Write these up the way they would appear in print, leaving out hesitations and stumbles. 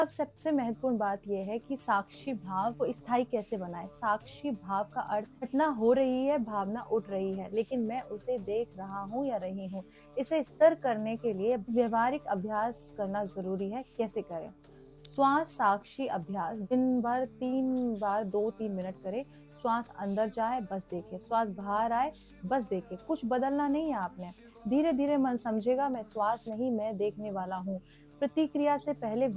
अब सबसे महत्वपूर्ण बात यह है कि साक्षी भाव को स्थायी कैसे बनाएं। साक्षी भाव का अर्थ घटना हो रही है, भावना उठ रही है, लेकिन मैं उसे देख रहा हूँ या रही हूँ। इसे स्थिर करने के लिए व्यवहारिक अभ्यास करना जरूरी है। कैसे करें? श्वास साक्षी अभ्यास दिन भर 3 बार 2-3 मिनट करें। श्वास अंदर जाए, बस देखे। श्वास बाहर आए, बस देखे। कुछ बदलना नहीं है आपने। धीरे धीरे मन समझेगा मैं श्वास नहीं, मैं देखने वाला हूँ। प्रतिक्रिया से पहले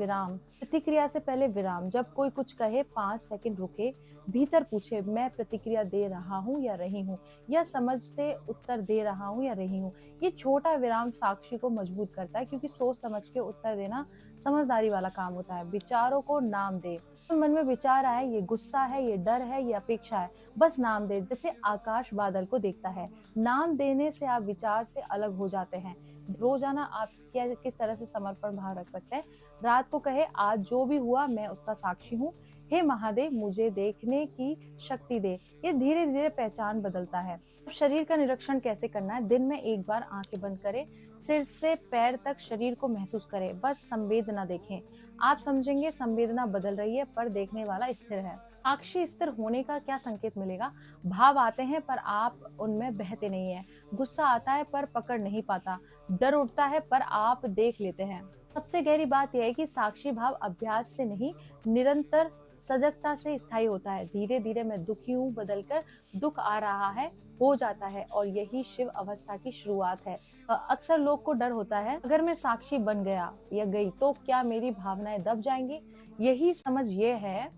विराम। जब कोई कुछ कहे 5 सेकंड रुके, भीतर पूछे मैं प्रतिक्रिया दे रहा हूँ या रही हूँ, या समझ से उत्तर दे रहा हूँ या रही हूँ। ये छोटा विराम साक्षी को मजबूत करता है, क्योंकि सोच समझ के उत्तर देना समझदारी वाला काम होता है। विचारों को नाम दे। तो मन में विचार आए, ये गुस्सा है, ये डर है, ये अपेक्षा है, बस नाम दे। जैसे आकाश बादल को देखता है। नाम देने से आप विचार से अलग हो जाते हैं। रोजाना आप क्या किस तरह से समर्पण भाव रख सकते हैं? रात को कहे आज जो भी हुआ मैं उसका साक्षी हूँ। हे महादेव मुझे देखने की शक्ति दे। ये धीरे धीरे पहचान बदलता है। शरीर का निरीक्षण कैसे करना है? दिन में एक बार आंखें बंद करें, सिर से पैर तक शरीर को महसूस करें, बस संवेदना देखें। आप समझेंगे संवेदना बदल रही है, पर देखने वाला स्थिर है। साक्षी स्थिर होने का क्या संकेत मिलेगा? भाव आते हैं पर आप उनमें बहते नहीं है। गुस्सा आता है पर पकड़ नहीं पाता। डर उठता है पर आप देख लेते हैं। सबसे गहरी बात यह है कि साक्षी भाव अभ्यास से नहीं, निरंतर सजगता से स्थायी होता है। धीरे धीरे मैं दुखी हूँ बदलकर दुख आ रहा है हो जाता है, और यही शिव अवस्था की शुरुआत है। अक्सर लोग को डर होता है, अगर मैं साक्षी बन गया या गई तो क्या मेरी भावनाएं दब जाएंगी? यही समझ ये है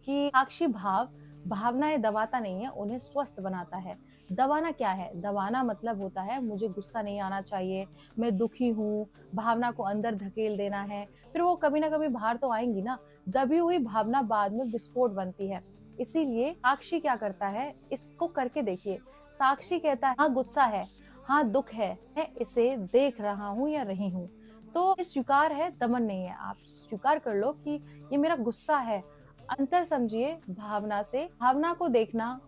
कि साक्षी भाव भावनाएं दबाता नहीं है, उन्हें स्वस्थ बनाता है। दबाना क्या है? दबाना मतलब होता है मुझे गुस्सा नहीं आना चाहिए, मैं दुखी हूँ, भावना को अंदर धकेल देना है। फिर वो कभी ना कभी बाहर तो आएंगी ना। दबी हुई भावना बाद में विस्फोट बनती है। इसीलिए साक्षी क्या करता है, इसको करके देखिए। साक्षी कहता है हाँ गुस्सा है, हाँ दुख है, मैं इसे देख रहा हूँ या रही हूँ। तो ये स्वीकार है, दमन नहीं है। आप स्वीकार कर लो कि ये मेरा गुस्सा है। अंतर समझिए भावना से। भावना को देखना,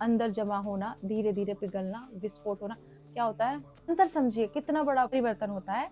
अंदर जमा होना, धीरे धीरे पिघलना, विस्फोट होना, क्या होता है? अंतर समझिए कितना बड़ा परिवर्तन होता है।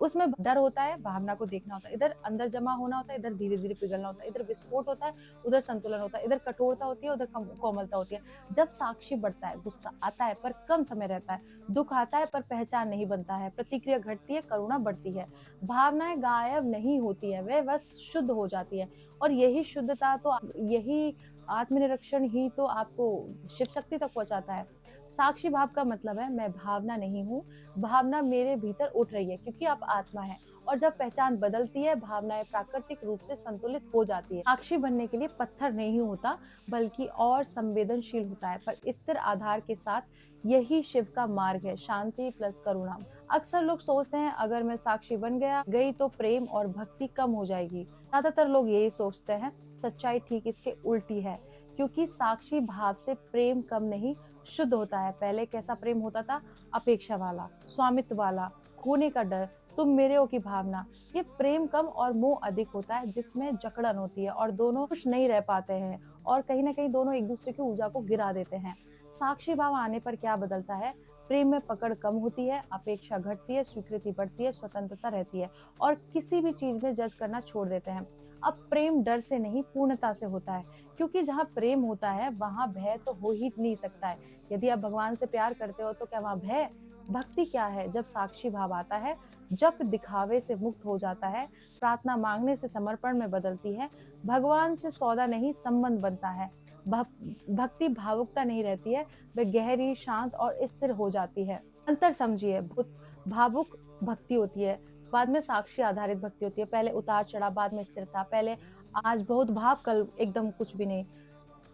उसमें डर होता है, भावना को देखना होता है। इधर अंदर जमा होना होता है, इधर धीरे धीरे पिघलना होता है। इधर विस्फोट होता है, उधर संतुलन होता है। इधर कठोरता होती है, उधर कोमलता होती है। जब साक्षी बढ़ता है, गुस्सा आता है पर कम समय रहता है, दुख आता है पर पहचान नहीं बनता है, प्रतिक्रिया घटती है, करुणा बढ़ती है। भावनाएं गायब नहीं होती है, वे बस शुद्ध हो जाती है। और यही शुद्धता तो यही आत्मनिरीक्षण ही तो आपको शिव शक्ति तक पहुंचाता है। साक्षी भाव का मतलब है मैं भावना नहीं हूँ, भावना मेरे भीतर उठ रही है, क्योंकि आप आत्मा है। और जब पहचान बदलती है, भावनाएं प्राकृतिक रूप से संतुलित हो जाती है। साक्षी बनने के लिए पत्थर नहीं होता, बल्कि और संवेदनशील होता है, पर स्थिर आधार के साथ। यही शिव का मार्ग है, शांति प्लस करुणा। अक्सर लोग सोचते हैं अगर मैं साक्षी बन गई तो प्रेम और भक्ति कम हो जाएगी। ज्यादातर लोग यही सोचते हैं। सच्चाई ठीक इसके उल्टी है, क्योंकि साक्षी भाव से प्रेम कम नहीं, शुद्ध होता है। पहले कैसा प्रेम होता था? अपेक्षा वाला, स्वामित्व वाला, खोने का डर, तुम मेरे हो की भावना। ये प्रेम कम और मोह अधिक होता है, जिसमें जकड़न होती है और दोनों खुश नहीं रह पाते हैं, और कहीं ना कहीं दोनों एक दूसरे की ऊर्जा को गिरा देते हैं। साक्षी भाव आने पर क्या बदलता है? प्रेम में पकड़ कम होती है, अपेक्षा घटती है, स्वीकृति बढ़ती है, स्वतंत्रता रहती है, और किसी भी चीज में जज करना छोड़ देते हैं। अब प्रेम डर से नहीं, पूर्णता से होता है, क्योंकि जहाँ प्रेम होता है वहां भय तो हो ही नहीं सकता है। यदि आप भगवान से प्यार करते हो तो क्या वहां भय? भक्ति क्या है? जब साक्षी भाव आता है, जब दिखावे से मुक्त हो जाता है, प्रार्थना मांगने से समर्पण में बदलती है। भगवान से सौदा नहीं, संबंध बनता है। भक्ति भावुकता नहीं रहती है, वह गहरी, शांत और स्थिर हो जाती है। अंतर समझिए, भावुक भक्ति होती है, बाद में साक्षी आधारित भक्ति होती है। पहले उतार चढ़ाव, बाद में स्थिरता। पहले आज बहुत भाव, कल एकदम कुछ भी नहीं।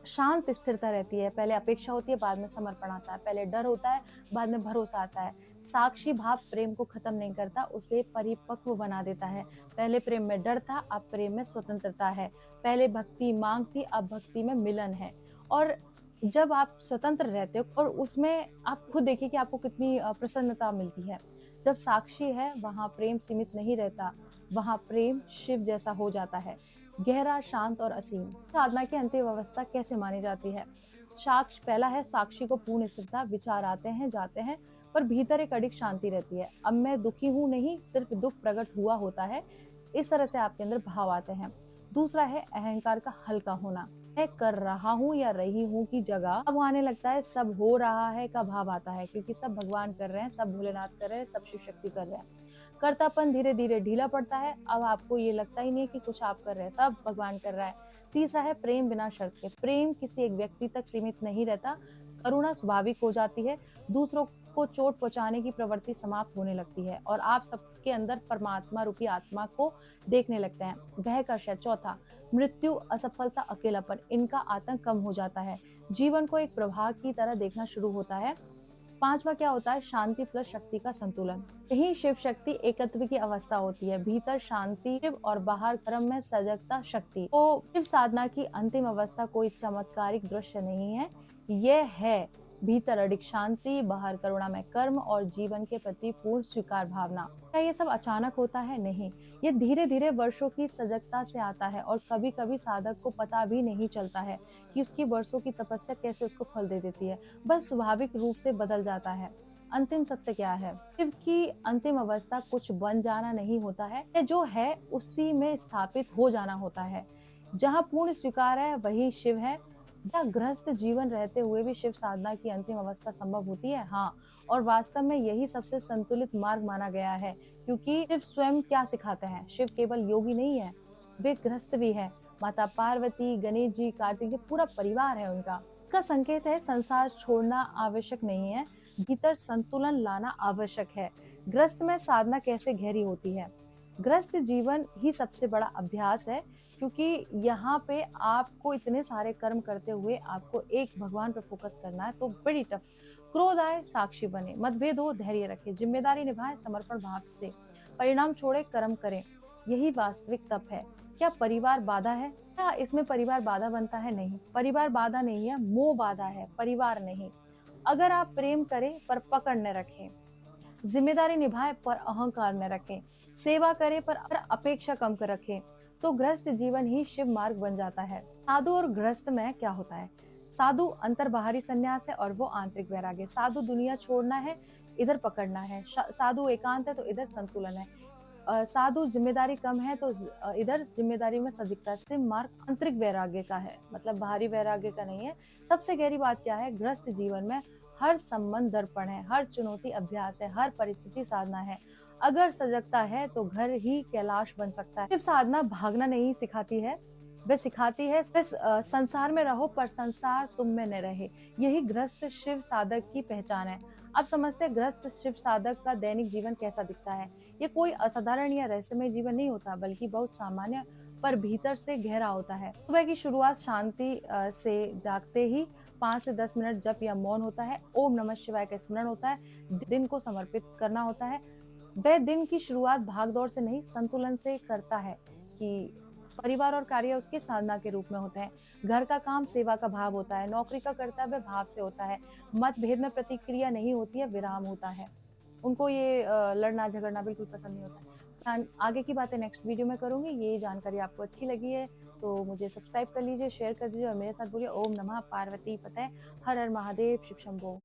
शांत स्थिरता रहती है। पहले अपेक्षा होती है, बाद में समर्पण आता है। पहले डर होता है, बाद में भरोसा आता है। साक्षी भाव प्रेम को खत्म नहीं करता, उसे परिपक्व बना देता है। पहले प्रेम में डर था, अब प्रेम में स्वतंत्रता है। पहले भक्ति मांग थी, अब भक्ति में मिलन है। और जब आप स्वतंत्र रहते हो, और उसमें आप खुद देखिए कि आपको कितनी प्रसन्नता मिलती है। जब साक्षी है, वहां प्रेम सीमित नहीं रहता, वहां प्रेम शिव जैसा हो जाता है, गहरा, शांत और असीम। साधना की अंतिम अवस्था कैसे मानी जाती है? साक्ष पहला है साक्षी को पूर्ण स्थिरता। विचार आते हैं जाते हैं, पर भीतर एक अडिग शांति रहती है। अब मैं दुखी हूँ नहीं, सिर्फ दुख प्रकट हुआ होता है। इस तरह से आपके अंदर भाव आते हैं। दूसरा है अहंकार का हल्का होना। मैं कर रहा हूँ या रही हूँ की जगह अब आने लगता है सब हो रहा है का भाव आता है, क्योंकि सब भगवान कर रहे हैं, सब भोलेनाथ कर रहे हैं, सब शिव शक्ति कर रहे हैं। कर्तापन धीरे धीरे ढीला पड़ता है, अब आपको ये लगता ही नहीं है कि कुछ आप कर रहे हैं, सब भगवान कर रहा है। तीसरा है प्रेम बिना शर्त के। प्रेम किसी एक व्यक्ति तक सीमित नहीं रहता, करुणा स्वाभाविक हो जाती है, दूसरों को चोट पहुंचाने की प्रवृत्ति समाप्त होने लगती है और आप सबके अंदर परमात्मा रूपी आत्मा को देखने लगते हैं। भय का क्षय। चौथा, मृत्यु, असफलता, अकेलापन, इनका आतंक कम हो जाता है, जीवन को एक प्रवाह की तरह देखना शुरू होता है। पांचवा क्या होता है? शांति प्लस शक्ति का संतुलन। यही शिव शक्ति एकत्व की अवस्था होती है, भीतर शांति शिव और बाहर कर्म में सजगता शक्ति। तो शिव साधना की अंतिम अवस्था कोई चमत्कारिक दृश्य नहीं है, यह है भीतर अडिग शांति, बाहर करुणामय कर्म और जीवन के प्रति पूर्ण स्वीकार भावना। क्या ये सब अचानक होता है? नहीं, ये धीरे धीरे वर्षों की सजगता से आता है और कभी कभी साधक को पता भी नहीं चलता है कि उसकी वर्षों की तपस्या कैसे उसको फल दे देती है, बस स्वाभाविक रूप से बदल जाता है। अंतिम सत्य क्या है? शिव की अंतिम अवस्था कुछ बन जाना नहीं होता है, ये जो है उसी में स्थापित हो जाना होता है। जहाँ पूर्ण स्वीकार है वही शिव है। क्या गृहस्थ जीवन रहते हुए भी शिव साधना की अंतिम अवस्था संभव होती है? हाँ, और वास्तव में यही सबसे संतुलित मार्ग माना गया है, क्योंकि शिव स्वयं क्या सिखाते हैं? शिव केवल योगी नहीं है, वे गृहस्थ भी है। माता पार्वती, गणेश जी, कार्तिक जी, पूरा परिवार है उनका। इसका संकेत है संसार छोड़ना आवश्यक नहीं है, भीतर संतुलन लाना आवश्यक है। गृहस्थ में साधना कैसे गहरी होती है? गृहस्थ जीवन ही सबसे बड़ा अभ्यास है, क्योंकि यहाँ पे आपको इतने सारे कर्म करते हुए आपको एक भगवान पे फोकस करना है, तो बड़ी टफ। क्रोध आए साक्षी बने, मतभेद हो धैर्य रखे, जिम्मेदारी निभाए समर्पण भाव से, परिणाम छोड़े कर्म करें, यही वास्तविक तप है। क्या परिवार बाधा है? क्या इसमें परिवार बाधा बनता है? नहीं, परिवार बाधा नहीं है, मोह बाधा है, परिवार नहीं। अगर आप प्रेम करें पर पकड़ न रखें, जिम्मेदारी निभाएं पर अहंकार न रखें, सेवा करें पर अपेक्षा कम कर रखें, तो गृहस्थ जीवन ही शिव मार्ग बन जाता है। साधु और गृहस्थ में क्या होता है? साधु अंतर बाहरी संन्यास है और वो आंतरिक वैराग्य। साधु दुनिया छोड़ना है, इधर पकड़ना है। साधु एकांत है तो इधर संतुलन है। साधु जिम्मेदारी कम है तो इधर जिम्मेदारी में सदिग्धता। शिव मार्ग आंतरिक वैराग्य का है, मतलब बाहरी वैराग्य का नहीं है। सबसे गहरी बात क्या है? गृहस्थ जीवन में हर संबंध दर्पण है, हर चुनौती अभ्यास है, हर परिस्थिति साधना है। अगर सजगता है तो घर ही कैलाश बन सकता है। सिर्फ साधना भागना नहीं सिखाती है, वह सिखाती है बस संसार में रहो पर संसार तुम में न रहे। यही गृहस्थ शिव साधक की पहचान है। अब समझते हैं गृहस्थ शिव साधक का दैनिक जीवन कैसा दिखता है। ये कोई असाधारण या रहस्यमय जीवन नहीं होता, बल्कि बहुत सामान्य पर भीतर से गहरा होता है। सुबह की शुरुआत शांति से जागते ही 5 से 10 मिनट जप या मौन होता है, ओम नमः शिवाय का स्मरण होता है, दिन को समर्पित करना होता है। वह दिन की शुरुआत भागदौड़ से नहीं संतुलन से करता है कि परिवार और कार्य उसके साधना के रूप में होते हैं। घर का काम सेवा का भाव होता है, नौकरी का कर्तव्य भाव से होता है, मतभेद में प्रतिक्रिया नहीं होती है, विराम होता है। उनको ये लड़ना झगड़ना बिल्कुल पसंद नहीं होता है। आगे की बातें नेक्स्ट वीडियो में करूंगी। ये जानकारी आपको अच्छी लगी है तो मुझे सब्सक्राइब कर लीजिए, शेयर कर दीजिए और मेरे साथ बोलिए ओम नमः पार्वती पते, हर हर महादेव, शिव शंभो।